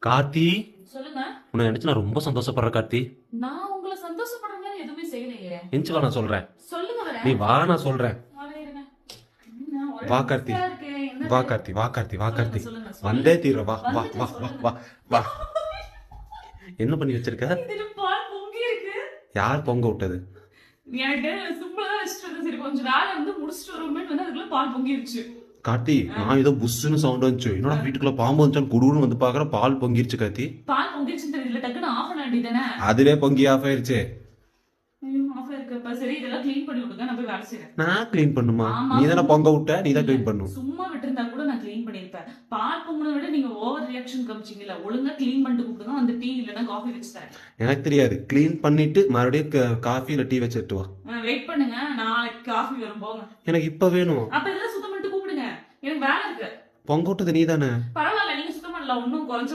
கார்த்தி, சொல்லுங்க. உன்னை நினைச்சு நான் ரொம்ப சந்தோஷப்படுறேன் கார்த்தி. நான் உங்களை சந்தோஷப்படுற மாதிரி எதுவுமே செய்யலையே. எஞ்சி வா, நான் சொல்றேன். சொல்லுங்க வரேன். நீ வா, நான் சொல்றேன். வரேன் இருங்க. என்ன ஒரே வா கார்த்தி, பிஸியா இருக்கே, என்ன வா இது? கார்த்தி, வா கார்த்தி, வா கார்த்தி. சொல்லுங்க, வந்தே தீர, வா வா வந்துட்டேன், வா வா சொல்லுங்க. வா வா. என்ன பண்ணி வச்சிருக்க? இதுல பால் பொங்கி இருக்கு. யார் பொங்க விட்டது? எனக்கு சிம்பிளா தான் வச்சுட்டு வந்தேன். சரி கொஞ்சம் வேலை வந்து முடிச்சுட்டு வரும்போது வந்து அதுக்குள்ள பால் பொங்கிருச்சு. கார்த்தி, நான் ஏதோ புஷ்ஷுன்னு சவுண்ட் வந்துச்சு. என்னோட வீட்டுக்குள்ள பாம்பு வந்துச்சான்னு குடுன்னு வந்து பாக்குற, பால் பொங்கிருச்சு கார்த்தி. பால் பொங்கிருச்சுன்னு தெரியல, டக்குன்னு ஆஃப் பண்ண வேண்டியதானே. அதுவே பொங்கி ஆஃப் ஆயிருச்சு. ஆஃப் ஆயிருக்கப்ப சரி இதெல்லாம் க்ளீன் பண்ணி விடுங்க, நான் போய் வேலை செய்றேன். நான் கிளீன் பண்ணுமா? ஆமா. நீ தானே பொங்க விட்ட, நீ தான் கிளீன் பண்ணும். சும்மா விட்டுருந்தா கூட நான் க்ளீன் பண்ணிருப்பேன். பால் பொங்குன விட நீங்க ஓவர் ரியாக்ஷன் காமிச்சீங்கல்ல, ஒழுங்கா க்ளீன் பண்ணிட்டு கூப்பிடுங்க, வந்து டீ இல்லைன்னா காஃபி வச்சு தரேன். எனக்கு தெரியாது. கிளீன் பண்ணிட்டு மறுபடியும் காஃபி இல்ல டீ வச்சுட்டு வா. வெயிட் பண்ணுங்க, நாளைக்கு காஃபி வரும் போங்க. எனக்கு இப்ப வேணும். அப்ப இதெல்லாம் சுத்தம் பண்ணிட்டு கூப்பிடுங்க, எனக்கு வேலை இருக்கு. பொங்க விட்டது நீ தானே. பரவாயில்ல, நீங்க சுத்தம் பண்ணல, ஒன்னும் குறைஞ்ச